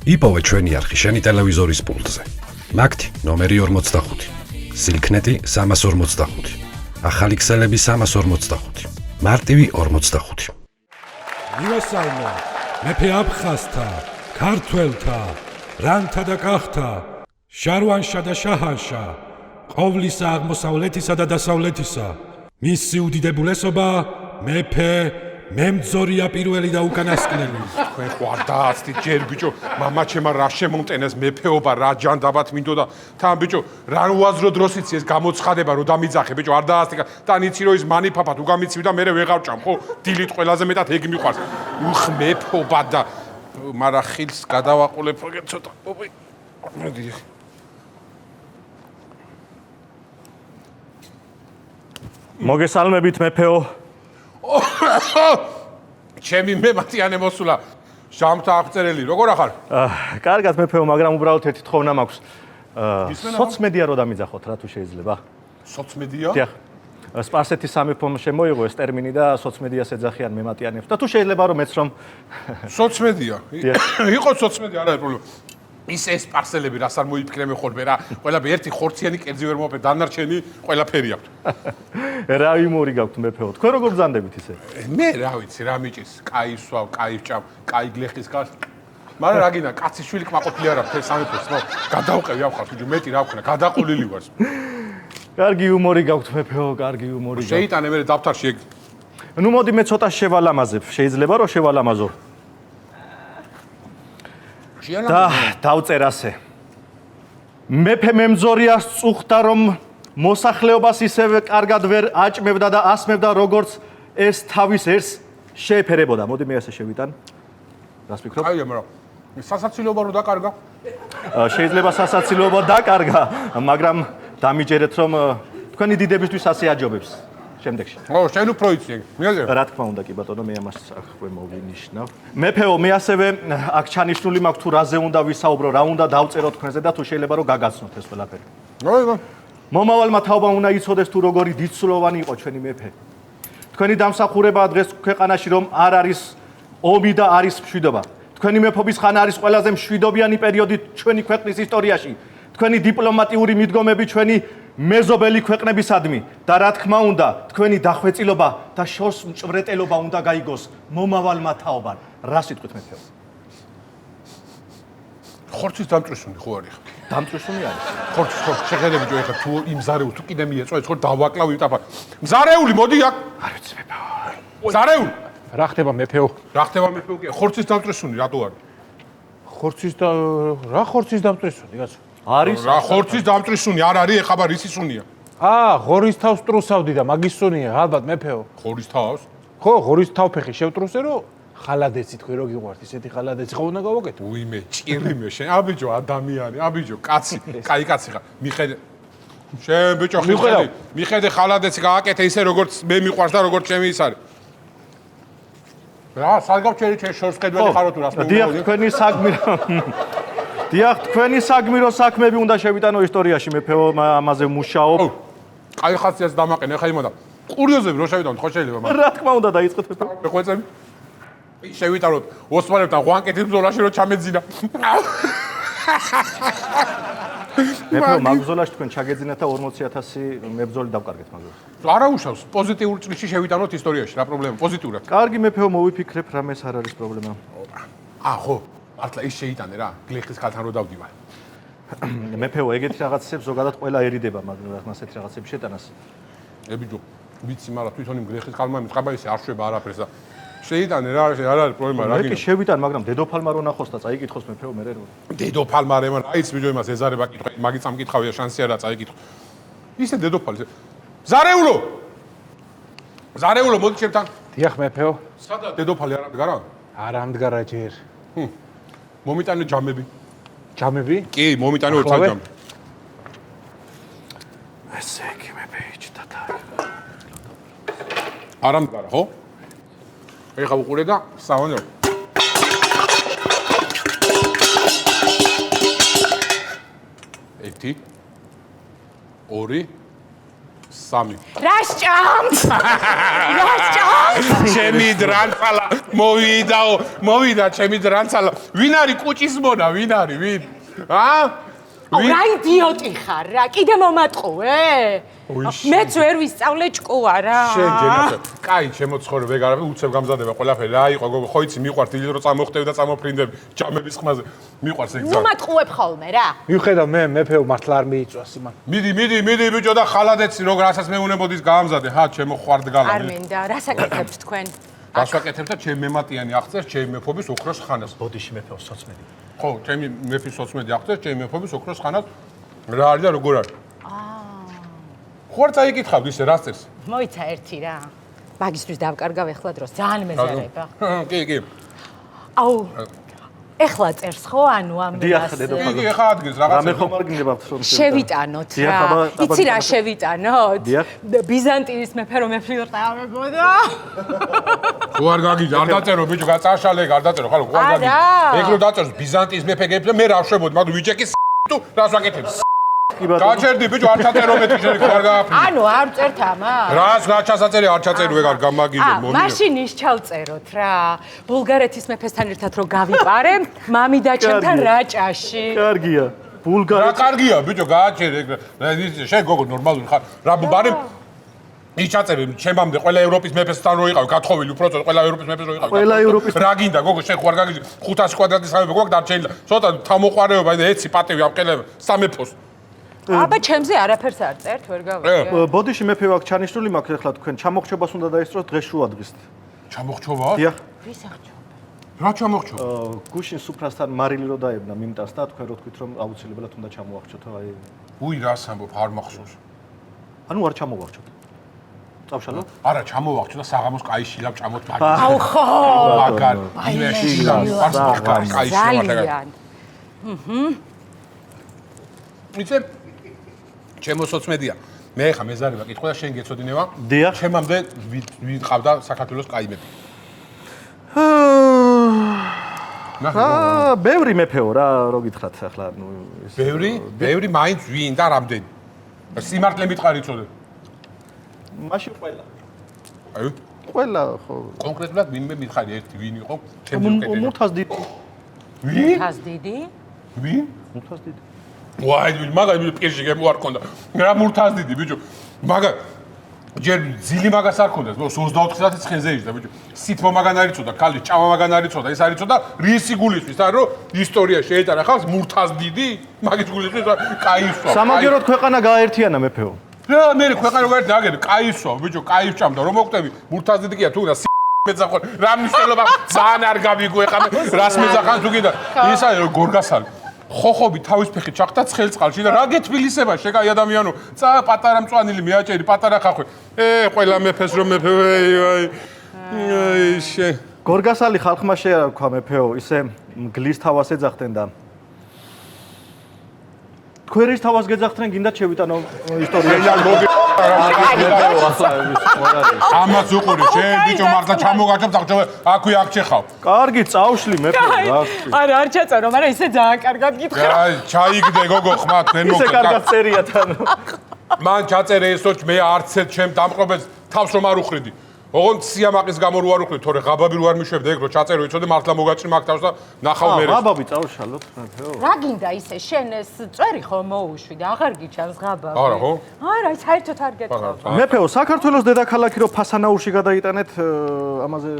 იპოვე ჩვენი არხი შენი ტელევიზორის პულტზე. მაგთი ნომერი 45, სილქნეტი 345, ახალი ქსელები 345, მარტივი 45. მივესალმო, მეფე აფხაზთა, ქართველთა, რანთა და კახთა, შარვანშა და შაჰანშა, ყოვლისა აღმოსავლეთისა და დასავლეთისა, მისი უდიდებულესობა, მეფე მემძორია პირველი და უკანასკნელი. თქვენ ხო არ დააცდით ჯერ ბიჭო, მამა ჩემა რა შემომტენეს მეფეობა, რა ჯანდაბათ მინდოდა. თან ბიჭო, რა უაზრო დროს იცი ეს გამოცხადება რომ დამიძახე ბიჭო, არ დააცდი. თან იცი რომ ის მანიფაფად უგამიცივ და მე ვეღარ ჭამ, ხო? დილით ყველაზე მეტად ეგ მიყვარს. უხ მეფეობა და მარა ხილს გადავაყოლებ ეგ ცოტა. მოდი. მოგესალმებით მეფეო. ჩემი მემატიანე მოსულა. ჟამთა აღწერელი, როგორ ახარ? კარგად მეფეო, მაგრამ უბრალოდ ერთი თხოვნა მაქვს. სოცმედია რო დამიძახოთ რა თუ შეიძლება? სოცმედია? დიახ. სპარსეთის სამეფომ შემოიღო ეს ტერმინი და სოცმედიას ეძახიან მემატიანებს. და თუ შეიძლება რომ მეც რომ სოცმედია. იყო სოცმედია, არა პრობლემა. ის ეს პარსელები რას არ მოიფიქრე მე ხოლმე რა. ყველაფერი ერთი ხორციანი კერძი ვერ მოვაფერ, დანარჩენი ყველაფერი აქვს. რა იმორი გაქვთ მეფეო? თქვენ როგორ ბრძანდებით ისე? მე რა ვიცი, რა მიჭის, კაი სვავ, კაი ვჭამ, კაი გლეხის გას. მაგრამ რა გინდა, კაცის შვილი კმაყოფილი არა მთელ სამეფოს, ხო? გადავყევი ახლა თუჯი მეტი რა ვქნა, გადაყოლილი ვარ. კარგი იუმორი გაქვთ მეფეო, კარგი იუმორი გაქვთ. შეიტანე მე დაფთარში ეგ. ნუ მოდი მე ცოტა შევალამაზებ. შეიძლება რომ შევალამაზო? და დავწერ ასე. მეფე მემძორია წუხდა რომ მოსახლეობას ისევე კარგად ვერ აჭმევდა და ასმევდა როგორც ეს თავის ერს შეეფერებოდა. მოდი მე ასე შევიტან. რას ფიქრობ? აი ამრა. სასაცილოობა რო დაკარგა? შეიძლება სასაცილოობა დაკარგა, მაგრამ დამიჯერეთ რომ თქვენი დიდებისთვის ასე აჯობებს შემდეგში. ო, შენ უფრო იცი ეგ. მიაზე. რა თქმა უნდა კი ბატონო, მე ამას აქვე მოვინიშნავ. მეფეო, მე ასევე აქ ჩანიშნული მაქვს თუ რაზე უნდა ვისაუბრო, რა უნდა დავწერო თქვენზე და თუ შეიძლება რომ გაგაცნოთ ეს ყველაფერი. მოიგო. მომავალმა თაობამ უნდა იცოდეს თუ როგორი დიდსულოვანი იყო ჩვენი მეფე. თქვენი დამსახურებაა დღეს ქვეყანაში რომ არ არის ომი და არის მშვიდობა. თქვენი მეფობის ხანა არის ყველაზე მშვიდობიანი პერიოდი ჩვენი ქვეყნის ისტორიაში. თქვენი დიპლომატიური მიდგომები ჩვენი მეზობელი ქვეყნებისადმი და რა თქმა უნდა, თქვენი დახვეწილობა და შორს მჭვრეტელობა უნდა გაიგოს მომავალმა თაობამ. რა სიტყვით მეფეო? ხორცის დამწვისუნი ხო არის? დამწვისუნი არის. ხორცის შეხედები ჯო ეხლა თუ იმზარეული თუ კიდე მიეწვა ეს ხო დავაკლავი ტაფა. მზარეული მოდი აქ. არ ვიცი მეფეო. მზარეული. რა ხდება მეფეო? რა ხდება მეფეო კი? ხორცის დამწვისუნი რატო არის? ხორცის და რა ხორცის დამწვისუნი კაცო? არის რა ხორცის დამწვისუნი არ არის ეხაბარ ისი სუნია? ღორის თავს ტრუსავდი და მაგის სუნია ალბათ მეფეო. ხორის თავს? ხო, ღორის თავფეხი შევტრუსე რომ ხალადეცი თქვენ რო გიყვართ ისეთი ხალადეცი ხო უნდა გავაკეთო? უიმე, ჭირიმე შენ. აბიჯო ადამიანი, აბიჯო კაცი, კაი კაცი ხარ. მიხედე შენ ბიჭო ხედი, მიხედე ხალადეცი გააკეთე ისე როგორც მე მიყვარს და როგორც ჩემი ის არის. რა, საგავჩერი ჩემ შორს ხედველი ხარო თუ რას დიახ, თქვენი საგმი დიახ, თქვენი საგმირო საქმეები უნდა შევიტანო ისტორიაში, მეფეო, ამაზე მუშაობ. კაი ხასიათს დამაყენე, ხა იმოდა. კურიოზები რო შევიტანოთ, ხო შეიძლება მაგრამ. რა თქმა უნდა დაიწყეთ მეფეო. მეყვეწები. შევიტანოთ ოსმალებთან ღვანკეთის ბრძოლაში რო ჩამეძინა. მეფეო, მაგ ბრძოლაში თქვენ ჩაგეძინათ და 40,000 მებრძოლი დავკარგეთ მაგ ბრძოლაში. არა უშავს, პოზიტიურ წრეში შევიტანოთ ისტორიაში, რა პრობლემა, პოზიტიურად. კარგი მეფეო, მოვიფიქრებ, რამეს არ არის პრობლემა. ხო, მართლა ის შეიტანე რა, გლეხის ხალთან რო დავდივარ. მეფეო, ეგეთი რაღაცებს ზოგადად ყველა ერიდება, მაგრამ ასეთი რაღაცების შეტანას. ებიჯო, ვიცი, მაგრამ თვითონ იმ გლეხის ხალმა მიყაბა ისე არ შვება არაფერს და შეიტანე რა, არ არის პრობლემა რა მე კი გინდა. შევიტან, მაგრამ დედოფალმა რო ნახოს და წაიკითხოს მეფეო მე რო. დედოფალმა რემ რაიც ბიჭო იმას ეზარება კითხვა, მაგის წამკითხავია შანსი არა წაიკითხო. ისე დედოფალი. ზარეულო! ზარეულო, მოდი ჩემთან. დიახ მეფეო. სადა დედოფალი არ ამდგარა? არ ამდგარა ჯერ. მომიტანე ჯამები. ჯამები? კი, მომიტანე ორ ჯამი. ესე იგი მეფე იჭდა. არ ამდგარა, ხო? ეხა უყურე და სავანო. ერთი, ორი, 3. რას ჭამთ? რას ჭამთ? ჩემი დრანცალა მოვიდა ჩემი დრანცალა. ვინ არის კუჭის მონა? ვინ არის? ვინ? რა იდიოტი ხარ რა? კიდე მომატყუე? მეც ვერ ვისწავლე ჭკუა რა. შენ ჯენახე. კაი, შემოცხორე ვეგარ უცებ გამზადება ყველაფერი. რა იყო გოგო, ხო იცი მიყვართ დილით რომ წამოხტები და წამოფრინდები ჯამების ხმაზე. მიყვარს ეგ ნუ მატყუებ ხოლმე რა. მიუხედავ მე მეფეო მართლა არ მიიწვას იმან. მიდი ბიჭო და ხალადეცი რო რასაც მეუნებოდის გაამზადე. ჰა, ჩემო ხვარდგალა. არ მინდა, რას აკეთებთ თქვენ? გასვაკეთებ და ჩემი მემატიანი აღწევს ჩემი მეფობის ოქროს ხანას. ბოდიში მეფეო სოცმედი. ხო, ჩემი მეფის სოცმედი აღწევს ჩემი მეფობის ოქროს ხანას. რა არის და როგორ არის? ხო არ წაიკითხავ ისე რას წერს? მოიცა ერთი რა. მაგისთვის დავკარგავ ეხლა დროს, ძალიან მეზარება. კი. აუ. ეხლა წერს ხო ანუ ამ დიახ, დედოფალ. კი, ხა ადგეს რაღაცა. რამე ხომ არ გინდებათ რომ შევიტანოთ რა. იცი რა შევიტანოთ? დიახ. ბიზანტიის მეფე რომ მეფლირტავებოდა. ხო არ გაგიჯდა, არ დაწერო ბიჭო, გაწაშალე, არ დაწერო, ხალხო, ხო არ გაგიჯდა. ეგ რო დაწერს ბიზანტიის მეფე გეფლე, მე რა ვშებოდი, მაგრამ ვიჭეკი თუ რას ვაკეთებ? გაჩერდი ბიჭო, არ ჩაწერო მე თვითონ ხო არ გააფრინე. ანუ არ წერთ ამას? რას რა ჩასაწერი არ ჩაწერო, ეგ არ გამაგიჯდა, მომი. მაშინ ის ჩავწეროთ რა. ბულგარეთის მეფესთან ერთად რო გავიყარე, მამი და ჩემთან რაჭაში. კარგია. რა ბულგარეთი კარგია ბიჭო, გააჩერე ეგ. შენ გოგო ნორმალური ხარ. რა ბარემ ის ჩაწერე ჩემამდე ყველა ევროპის მეფესთან რო იყავ, გათხოვილი უბრალოდ ყველა ევროპის მეფეს რო იყავ. ყველა ევროპის რა გინდა გოგო, შენ ხო არ გაგიჯდა 500 კვადრატის სამეფო გვაქვს დარჩენილი. ცოტა თავმოყარეობა და ეცი პატევი ამყელებ სამეფოს. აბა ჩემზე არაფერს არ წერთ, ვერ გავიგე. ბოდიში მეფე ვაქვს ჩანიშნული მაქვს ახლა თქვენ ჩამოხჩობას უნდა დაესწროთ დღეს შუადღისთ. ჩამოხჩობა? დიახ. ვის აღჭო? რა ჩამოხჩობა? გუშინ სუფრასთან მარილი რო დაებნა მიმტარს და თქვენ რო თქვით რომ აუცილებლად უნდა ჩამოახჩოთ აი უი რას ამბობ, არ მახსოვს. ანუ არ ჩამოვახჩოთ. წავშალო? არა, ჩამოვახჩო და საღამოს კაი შილავ ჭამოთ მაგ. აუ ხო. მაგარ. იმაში შილავ, არც მაგარი კაი შილავ. ძალიან. იცი? ჩემო სოცმედია. მე ხა მეზარება კითხვა და შენ გეცოდინევა? დიახ. ჩემამდე ვინ ყავდა საქართველოს კაი მეფე? ბევრი მეფეო რა რო გითხრათ ახლა ნუ ეს ბევრი მაინც ვინ და რამდენი? სიმართლე მითხარი იცოდე. მაშინ ყველა. აი, ყველა ხო. კონკრეტულად ვინმე მითხარი ერთი ვინ იყო? ჩემი უკეთესი. მურთას დიდი. ვინ? თას დიდი? ვინ? მურთას დიდი. ვაი, მაგა პირში გემო არ ქონდა. რა მურთას დიდი ბიჭო. მაგა ჯერ ძილი მაგას არ ქონდა, 24 საათი ცხენზე იჯდა ბიჭო. სითმო მაგან არ იცოდა, ქალი ჭამა მაგან არ იცოდა, ეს არ იცოდა რისი გულისთვის, არა რომ ისტორია შეეტარა ხალხს მურთას დიდი, მაგის გულისთვის კაისვა. სამაგეროდ ქვეყანა გააერთიანა მეფეო. რა მე ქვეყანა გაერთი აგები, კაისვა ბიჭო, კაი ვჭამდა, რომ მოკვდები, მურთას დიდი კია თუ რა მეძახონ, რა მნიშვნელობა ძალიან არ გავიგო ეხლა რას მეძახან თუ კიდე ის არის გორგასალი. ხოხობი თავის ფეხით ჩახტა ცხელ წყალში და რა გეთბილისება შეკაი ადამიანო წა პატარა მწვანილი მიაჭერი პატარა ხახვი ყველა მეფეს რომ მეფე აი შე გორგასალი ხალხმა შეარქვა მეფეო ისე მგლის თავს ეძახდნენ და თქვენ ის თავს გეძახდნენ გინდათ შევიტანო ისტორია მოგე ამას უყური შენ ბიჭო მართლა ჩამოგაჭამ წაღჭობა აქვე აქ ჩეხავ კარგი წავშლი მეფეო რა არა არ ჩაწერო მაგრამ ისე ძალიან კარგად გითხრა აი ჩაიგდე გოგო ხმა თქვენ ისე კარგად წერიათ ანუ მან ჩაწერე ესო მე არცეთ ჩემ დამყრობებს თავს რომ არ უხრიდი ოღონდ სიამაყის გამო რო არ უხდი თორე ღაბაბი რო არ მიშვებდი ეგ რო ჩაწერო იცოდე მართლა მოგაჭრი მაგ თავს და ნახავ მე ღაბაბი წავშალოთ მეფეო რა გინდა ისე შენ ეს წვერი ხო მოუშვი და აღარ გიჩანს ღაბაბი არა ხო არა საერთოდ არ გეტყობ მეფეო საქართველოს დედაქალაქი რო ფასანაურში გადაიტანეთ ამაზე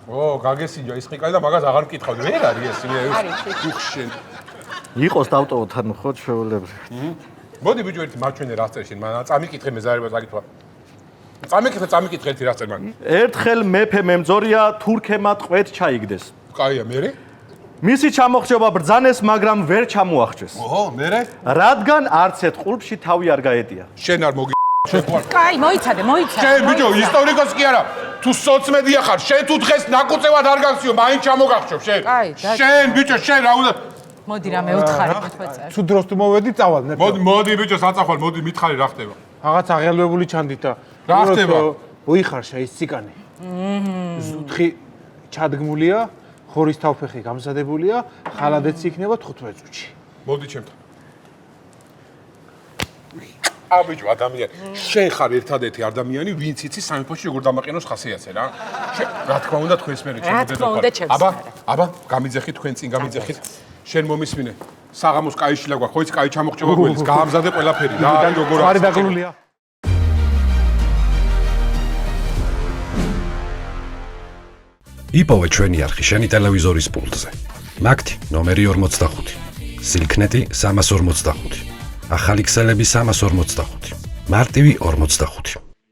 ო გაგესინჯა ის ყიკალი და მაგას აღარ მკითხავდი ვერ არის ეს უხშენ იყოს დავტოვოთ ანუ ხო ჩვეულებრივ მოდი ბიჭო ერთი მარჩვენე რა წერ შენ მან წამიკითხე მეზარება წაკითხვა წამიკითხე ერთი რა წერ მან ერთხელ მეფე მემძორია თურქებმა ტყვედ ჩაიგდეს კაია მერე მისი ჩამოხჩობა ბრძანეს მაგრამ ვერ ჩამოახჩეს ოჰო მერე რადგან არც ერთ ყულფში თავი არ გაეტია შენ არ მოგი კაი მოიცადე შენ ბიჭო ისტორიკოსი კი არა თუ სოცმედია ხარ შენ თუ დღეს ნაკუწევად არ გაქციო მაინც ჩამოგახჩობ შენ შენ ბიჭო შენ რა უნდა მოდი რა მე უთხარი მოწერ თუ დროს თუ მოვედი წავალ მე მოდი ბიჭო საწახვალ მოდი მითხარი რა ხდება რაღაც აღელვებული ჩანდით და რა ხდება უიხარშა ის ციკანი ზუთხი ჩადგმულია ხორის თავფეხი გამზადებულია ხალადეც იქნება 15 წუთში მოდი ჩემთან აბიჯო ადამიანი, შენ ხარ ერთადერთი ადამიანი, ვინც იცი სამეფოში როგორ დამაყენოს ხასიათზე რა. რა თქმა უნდა თქვენს მერე აბა, გამიძახით თქვენ წინ გამიძახით. შენ მომისმინე. საღამოს კაი შილა გვაქვს, ხო იცი კაი ჩამოყჭობა გველის, გაამზადე ყველაფერი რა, როგორ ხარი დაგლულია. იპოვე ჩვენი არხი შენი ტელევიზორის პულტზე. მაგთი ნომერი 45. სილქნეტი 345. ახალი ქსელები 345. მარტივი 45.